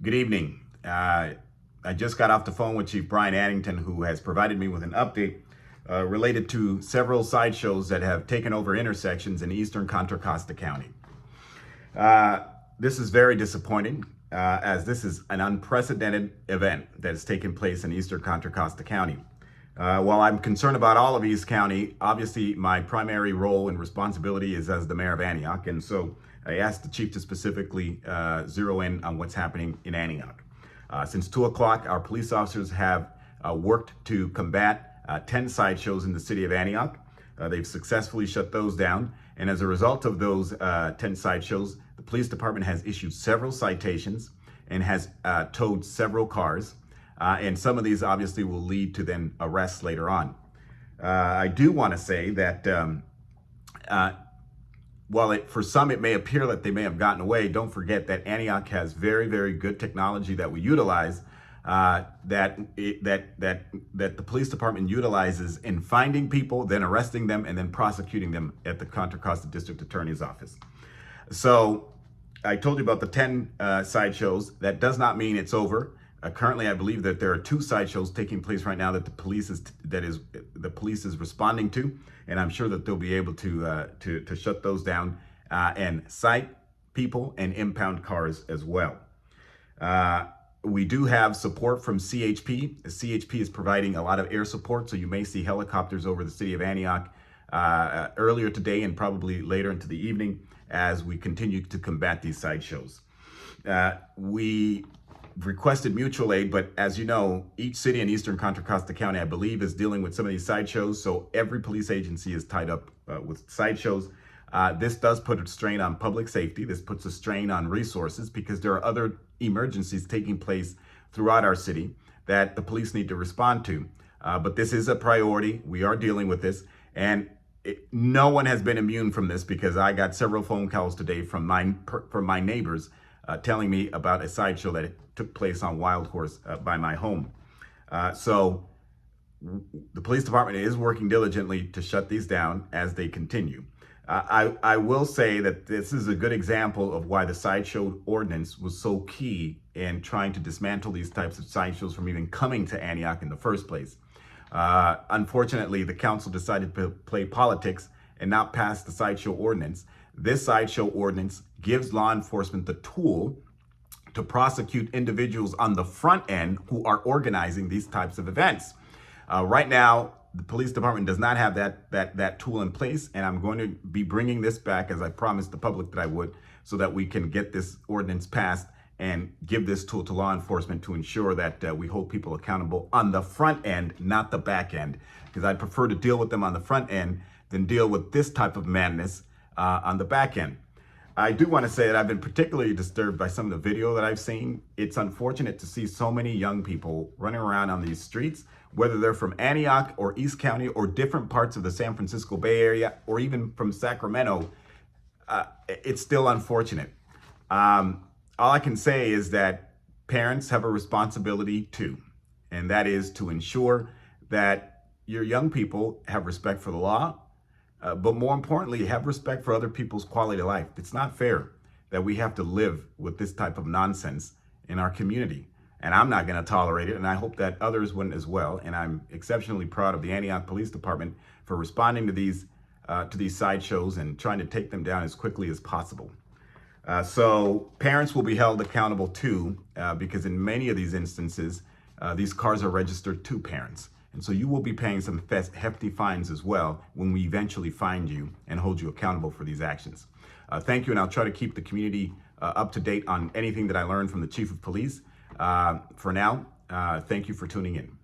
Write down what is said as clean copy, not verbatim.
Good evening. I just got off the phone with Chief Brian Addington, who has provided me with an update related to several sideshows that have taken over intersections in eastern Contra Costa County. This is very disappointing, as this is an unprecedented event that has taken place in eastern Contra Costa County. While I'm concerned about all of East County, obviously my primary role and responsibility is as the mayor of Antioch, and so I asked the chief to specifically zero in on what's happening in Antioch. Since 2 o'clock, our police officers have worked to combat 10 sideshows in the city of Antioch. They've successfully shut those down, and as a result of those 10 sideshows, the police department has issued several citations and has towed several cars. And some of these obviously will lead to then arrests later on. I do want to say that while for some it may appear that they may have gotten away, don't forget that Antioch has very, very good technology that we utilize, that the police department utilizes in finding people, then arresting them, and then prosecuting them at the Contra Costa District Attorney's Office. So I told you about the 10 sideshows. That does not mean it's over. Currently, I believe that there are 2 sideshows taking place right now that the police is responding to, and I'm sure that they'll be able to shut those down and cite people and impound cars as well. We do have support from CHP. CHP is providing a lot of air support, so you may see helicopters over the city of Antioch earlier today and probably later into the evening as we continue to combat these sideshows. We requested mutual aid, but as you know, each city in eastern Contra Costa County, I believe, is dealing with some of these sideshows. So every police agency is tied up with sideshows. This does put a strain on public safety. This puts a strain on resources because there are other emergencies taking place throughout our city that the police need to respond to. But this is a priority. We are dealing with this, and no one has been immune from this because I got several phone calls today from my neighbors telling me about a sideshow that took place on Wild Horse by my home. So the police department is working diligently to shut these down as they continue. I will say that this is a good example of why the sideshow ordinance was so key in trying to dismantle these types of sideshows from even coming to Antioch in the first place. Unfortunately, the council decided to play politics and not pass the sideshow ordinance. This sideshow ordinance gives law enforcement the tool to prosecute individuals on the front end who are organizing these types of events. Right now, the police department does not have that tool in place, and I'm going to be bringing this back, as I promised the public that I would, so that we can get this ordinance passed and give this tool to law enforcement to ensure that we hold people accountable on the front end, not the back end, because I'd prefer to deal with them on the front end than deal with this type of madness on the back end. I do want to say that I've been particularly disturbed by some of the video that I've seen. It's unfortunate to see so many young people running around on these streets, whether they're from Antioch or East County or different parts of the San Francisco Bay Area or even from Sacramento. It's still unfortunate. All I can say is that parents have a responsibility too, and that is to ensure that your young people have respect for the law, but more importantly, have respect for other people's quality of life. It's not fair that we have to live with this type of nonsense in our community. And I'm not going to tolerate it, and I hope that others wouldn't as well. And I'm exceptionally proud of the Antioch Police Department for responding to these sideshows and trying to take them down as quickly as possible. So parents will be held accountable too, because in many of these instances, these cars are registered to parents. And so you will be paying some hefty fines as well when we eventually find you and hold you accountable for these actions. Thank you, and I'll try to keep the community up to date on anything that I learned from the Chief of Police. For now, thank you for tuning in.